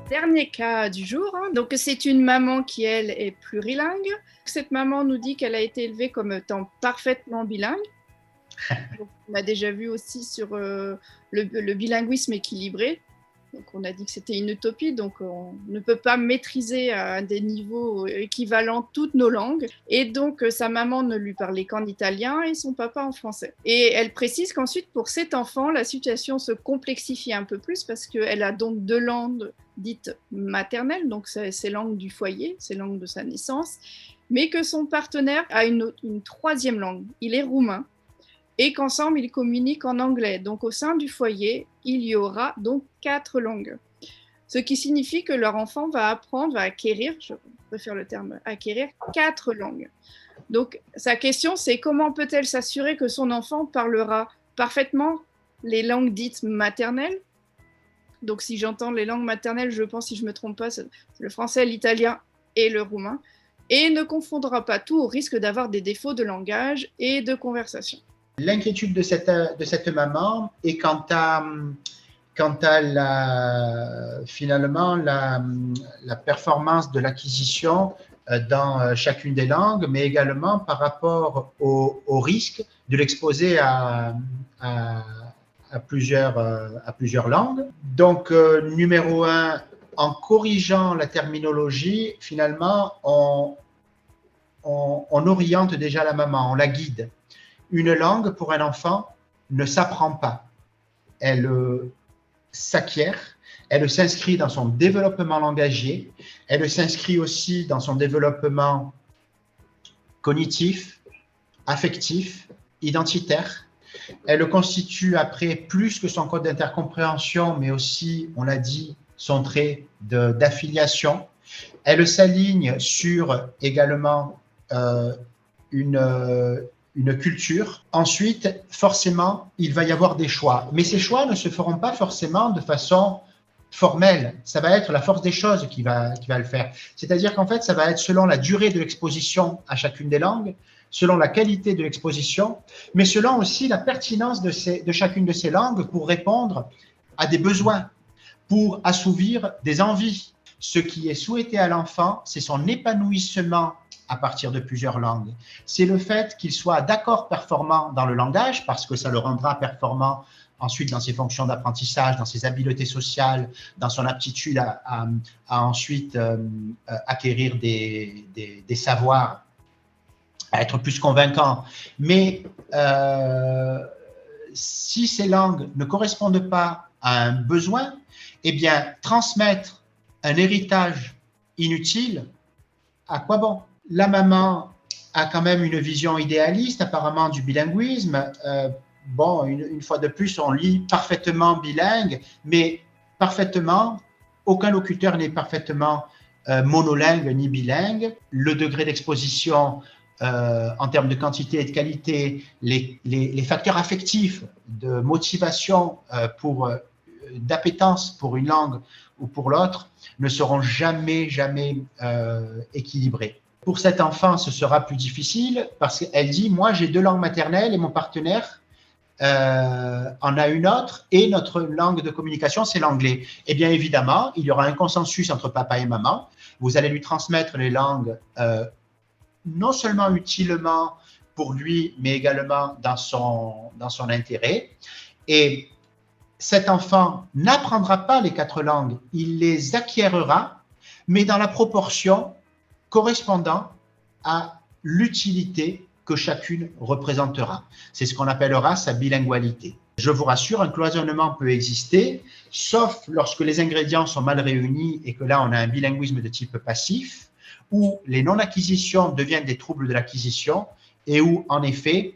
Dernier cas du jour, hein. Donc c'est une maman qui, elle, est plurilingue. Cette maman nous dit qu'elle a été élevée comme étant parfaitement bilingue. Donc, on a déjà vu aussi sur le bilinguisme équilibré. Donc on a dit que c'était une utopie, donc on ne peut pas maîtriser à des niveaux équivalents toutes nos langues. Et donc sa maman ne lui parlait qu'en italien et son papa en français. Et elle précise qu'ensuite pour cet enfant, la situation se complexifie un peu plus parce qu'elle a donc deux langues dites maternelles, donc ces langues du foyer, ces langues de sa naissance, mais que son partenaire a une troisième langue, il est roumain, et qu'ensemble ils communiquent en anglais. Donc au sein du foyer, il y aura donc 4 langues. Ce qui signifie que leur enfant va apprendre, va acquérir, je préfère le terme acquérir, 4 langues. Donc sa question, c'est comment peut-elle s'assurer que son enfant parlera parfaitement les langues dites maternelles? Donc si j'entends les langues maternelles, je pense, si je ne me trompe pas, c'est le français, l'italien et le roumain, et ne confondra pas tout au risque d'avoir des défauts de langage et de conversation. L'inquiétude de cette maman est quant à finalement la performance de l'acquisition dans chacune des langues, mais également par rapport au risque de l'exposer à plusieurs langues. Donc, numéro 1, en corrigeant la terminologie, finalement, on oriente déjà la maman, on la guide. Une langue, pour un enfant, ne s'apprend pas. Elle s'acquiert, elle s'inscrit dans son développement langagier, elle s'inscrit aussi dans son développement cognitif, affectif, identitaire. Elle constitue après plus que son code d'intercompréhension, mais aussi, on l'a dit, son trait d'affiliation. Elle s'aligne sur également une culture. Ensuite, forcément, il va y avoir des choix. Mais ces choix ne se feront pas forcément de façon formelle. Ça va être la force des choses qui va le faire. C'est-à-dire qu'en fait, ça va être selon la durée de l'exposition à chacune des langues, selon la qualité de l'exposition, mais selon aussi la pertinence de chacune de ces langues pour répondre à des besoins, pour assouvir des envies. Ce qui est souhaité à l'enfant, c'est son épanouissement à partir de plusieurs langues. C'est le fait qu'il soit d'accord performant dans le langage, parce que ça le rendra performant ensuite dans ses fonctions d'apprentissage, dans ses habiletés sociales, dans son aptitude à ensuite acquérir des savoirs, à être plus convaincant. Mais si ces langues ne correspondent pas à un besoin, eh bien, transmettre un héritage inutile, à quoi bon? La maman a quand même une vision idéaliste apparemment du bilinguisme. Bon, une fois de plus, on lit parfaitement bilingue, mais parfaitement, aucun locuteur n'est parfaitement monolingue ni bilingue. Le degré d'exposition en termes de quantité et de qualité, les facteurs affectifs de motivation d'appétence pour une langue ou pour l'autre ne seront jamais équilibrés. Pour cet enfant, ce sera plus difficile parce qu'elle dit, moi j'ai 2 langues maternelles et mon partenaire en a une autre et notre langue de communication, c'est l'anglais. Eh bien évidemment, il y aura un consensus entre papa et maman. Vous allez lui transmettre les langues non seulement utilement pour lui, mais également dans son intérêt. Et cet enfant n'apprendra pas les 4 langues, il les acquièrera, mais dans la proportion correspondant à l'utilité que chacune représentera. C'est ce qu'on appellera sa bilingualité. Je vous rassure, un cloisonnement peut exister, sauf lorsque les ingrédients sont mal réunis et que là, on a un bilinguisme de type passif, où les non-acquisitions deviennent des troubles de l'acquisition et où, en effet,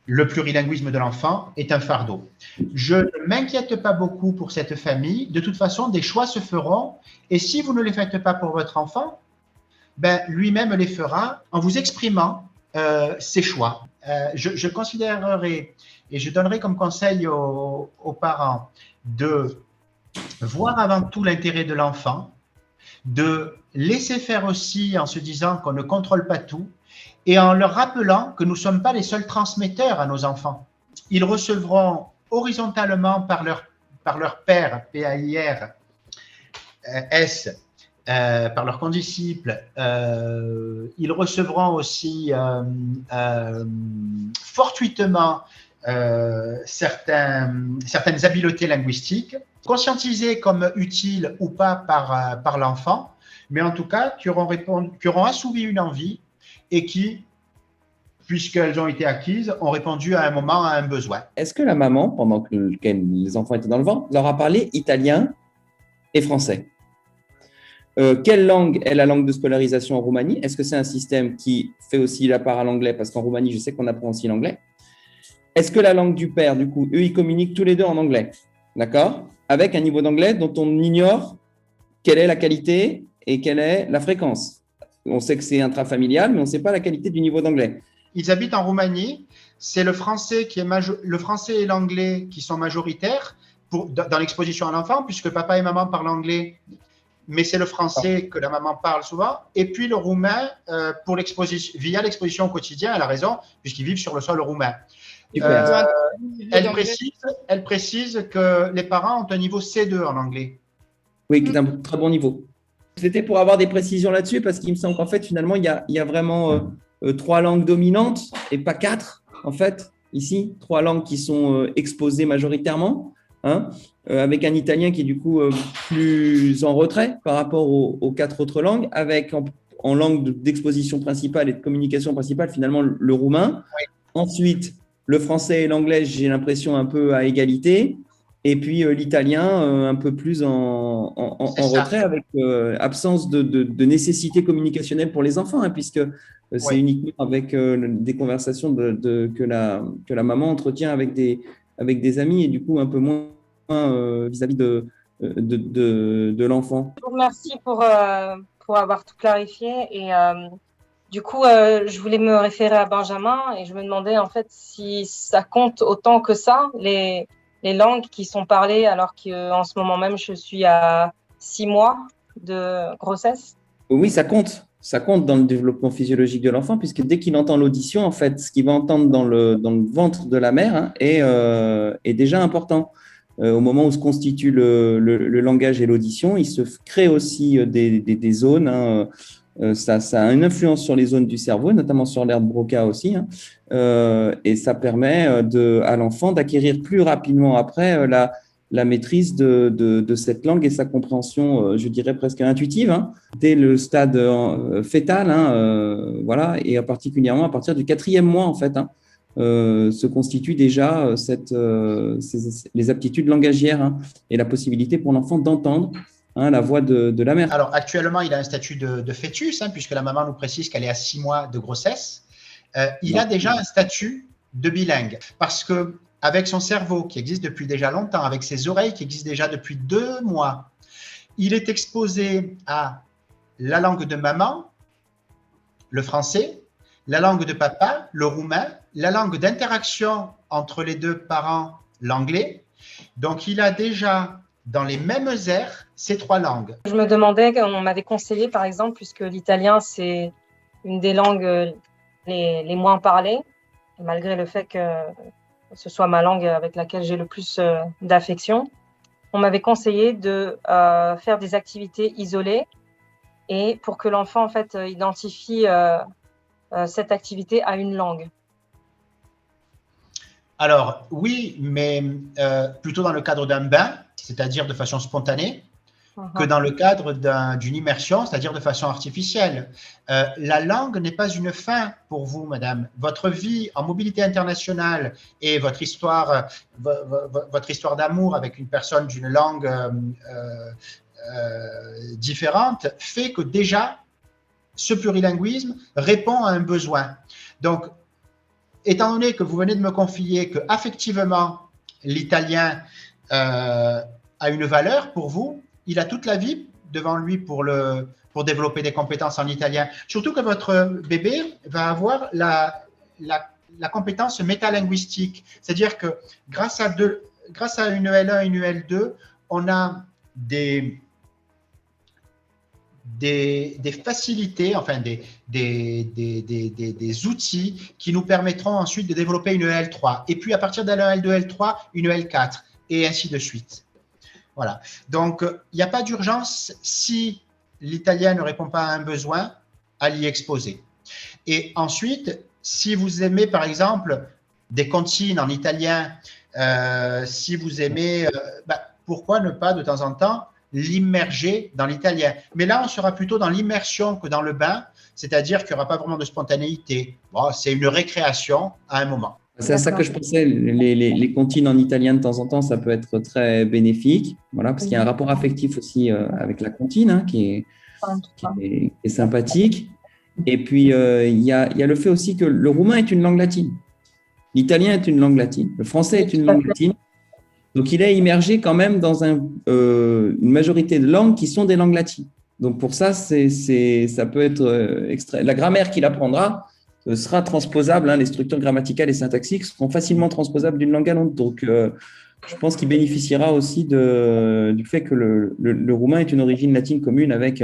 le plurilinguisme de l'enfant est un fardeau. Je ne m'inquiète pas beaucoup pour cette famille. De toute façon, des choix se feront. Et si vous ne les faites pas pour votre enfant, ben, lui-même les fera en vous exprimant ses choix. Je considérerais et je donnerais comme conseil aux parents de voir avant tout l'intérêt de l'enfant, de laisser faire aussi en se disant qu'on ne contrôle pas tout, et en leur rappelant que nous ne sommes pas les seuls transmetteurs à nos enfants. Ils recevront horizontalement par par leur père, PAIR, S, par leurs condisciples, ils recevront aussi fortuitement certaines habiletés linguistiques, conscientisées comme utiles ou pas par l'enfant, mais en tout cas qui auront assouvi une envie et qui, puisqu'elles ont été acquises, ont répondu à un moment à un besoin. Est-ce que la maman, pendant que les enfants étaient dans le ventre, leur a parlé italien et français? Quelle langue est la langue de scolarisation en Roumanie? Est-ce que c'est un système qui fait aussi la part à l'anglais? Parce qu'en Roumanie, je sais qu'on apprend aussi l'anglais. Est-ce que la langue du père, du coup, eux, ils communiquent tous les deux en anglais, d'accord? Avec un niveau d'anglais dont on ignore quelle est la qualité et quelle est la fréquence. On sait que c'est intrafamilial, mais on ne sait pas la qualité du niveau d'anglais. Ils habitent en Roumanie. C'est le français le français et l'anglais qui sont majoritaires dans l'exposition à l'enfant, puisque papa et maman parlent anglais, mais c'est le français que la maman parle souvent. Et puis le roumain, via l'exposition au quotidien, elle a raison, puisqu'ils vivent sur le sol roumain. Elle précise que les parents ont un niveau C2 en anglais. Oui, qui est un très bon niveau. C'était pour avoir des précisions là-dessus, parce qu'il me semble qu'en fait, finalement, il y a vraiment 3 langues dominantes et pas 4, en fait, ici. 3 langues qui sont exposées majoritairement, hein, avec un italien qui est du coup plus en retrait par rapport aux 4 autres langues, avec en langue d'exposition principale et de communication principale, finalement, le roumain. Oui. Ensuite, le français et l'anglais, j'ai l'impression un peu à égalité. Et puis l'italien, un peu plus en retrait, avec absence de nécessité communicationnelle pour les enfants, hein, puisque c'est uniquement avec des conversations que la maman entretient avec des amis, et du coup un peu moins vis-à-vis de l'enfant. Je vous remercie pour avoir tout clarifié. Et du coup, je voulais me référer à Benjamin, et je me demandais en fait si ça compte autant que ça, les langues qui sont parlées, alors qu'en ce moment même, je suis à 6 mois de grossesse. Oui, ça compte. Ça compte dans le développement physiologique de l'enfant, puisque dès qu'il entend l'audition, en fait, ce qu'il va entendre dans le ventre de la mère, hein, est déjà important. Au moment où se constitue le langage et l'audition, il se crée aussi des zones, hein, ça a une influence sur les zones du cerveau, notamment sur l'aire de Broca aussi, hein, et ça permet à l'enfant d'acquérir plus rapidement après la maîtrise de cette langue et sa compréhension, je dirais presque intuitive, hein, dès le stade fœtal, hein, voilà, et particulièrement à partir du 4e mois, en fait, hein, se constituent déjà les aptitudes langagières, hein, et la possibilité pour l'enfant d'entendre, hein, la voix de la mère. Alors, actuellement, il a un statut de fœtus, hein, puisque la maman nous précise qu'elle est à 6 mois de grossesse. Il a déjà un statut de bilingue, parce que avec son cerveau qui existe depuis déjà longtemps, avec ses oreilles qui existent déjà depuis 2 mois, il est exposé à la langue de maman, le français, la langue de papa, le roumain, la langue d'interaction entre les 2 parents, l'anglais. Donc, il a déjà dans les mêmes aires ces 3 langues. Je me demandais, on m'avait conseillé par exemple, puisque l'italien c'est une des langues les moins parlées, malgré le fait que ce soit ma langue avec laquelle j'ai le plus d'affection, on m'avait conseillé de faire des activités isolées, et pour que l'enfant en fait identifie cette activité à une langue. Alors oui, mais plutôt dans le cadre d'un bain, c'est-à-dire de façon spontanée, que dans le cadre d'une immersion, c'est-à-dire de façon artificielle. La langue n'est pas une fin pour vous, madame. Votre vie en mobilité internationale et votre histoire d'amour avec une personne d'une langue différente fait que déjà, ce plurilinguisme répond à un besoin. Donc, étant donné que vous venez de me confier que affectivement l'italien a une valeur pour vous, il a toute la vie devant lui pour développer des compétences en italien. Surtout que votre bébé va avoir la compétence métalinguistique. C'est-à-dire que grâce à une L1 et une L2, on a des facilités, enfin des outils qui nous permettront ensuite de développer une L3. Et puis à partir de la L2, L3, une L4, et ainsi de suite. Voilà. Donc, il n'y a pas d'urgence si l'italien ne répond pas à un besoin à l'y exposer. Et ensuite, si vous aimez, par exemple, des comptines en italien, si vous aimez, pourquoi ne pas de temps en temps l'immerger dans l'italien? Mais là, on sera plutôt dans l'immersion que dans le bain, c'est-à-dire qu'il n'y aura pas vraiment de spontanéité. Bon, c'est une récréation à un moment. C'est à ça que je pensais, les comptines en italien de temps en temps, ça peut être très bénéfique, voilà, parce qu'il y a un rapport affectif aussi avec la comptine qui est sympathique. Et puis, il y a le fait aussi que le roumain est une langue latine, l'italien est une langue latine, le français est une langue latine. Donc, il est immergé quand même dans une majorité de langues qui sont des langues latines. Donc, pour ça, ça peut être extrait. La grammaire qu'il apprendra sera transposable. Les structures grammaticales et syntaxiques seront facilement transposables d'une langue à l'autre. Donc, je pense qu'il bénéficiera aussi du fait que le roumain est une origine latine commune avec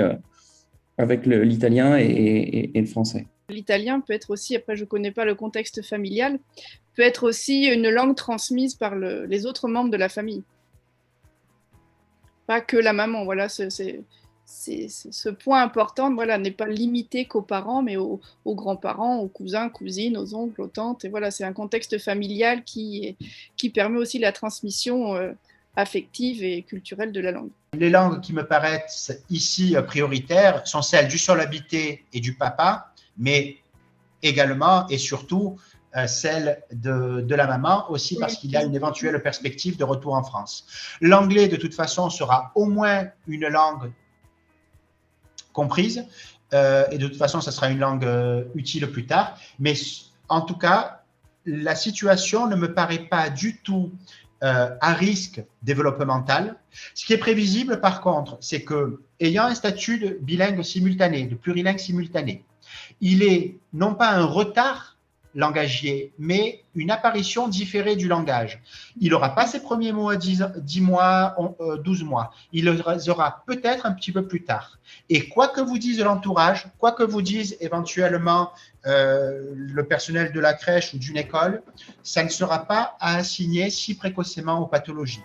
l'italien et le français. L'italien peut être aussi, après je ne connais pas le contexte familial, peut être aussi une langue transmise par les autres membres de la famille. Pas que la maman, voilà, ce point important, voilà, n'est pas limité qu'aux parents, mais aux grands-parents, aux cousins, cousines, aux oncles, aux tantes. Et voilà, c'est un contexte familial qui permet aussi la transmission affective et culturelle de la langue. Les langues qui me paraissent ici prioritaires sont celles du sol habité et du papa, mais également et surtout celle de la maman aussi, parce qu'il y a une éventuelle perspective de retour en France. L'anglais, de toute façon, sera au moins une langue comprise, et de toute façon, ça sera une langue utile plus tard. Mais en tout cas, la situation ne me paraît pas du tout à risque développemental. Ce qui est prévisible, par contre, c'est que, ayant un statut de bilingue simultané, de plurilingue simultané, il est non pas un retard langagier, mais une apparition différée du langage. Il n'aura pas ses premiers mots à 10 mois, 12 mois. Il les aura peut-être un petit peu plus tard. Et quoi que vous dise l'entourage, quoi que vous dise éventuellement le personnel de la crèche ou d'une école, ça ne sera pas à assigner si précocement aux pathologies.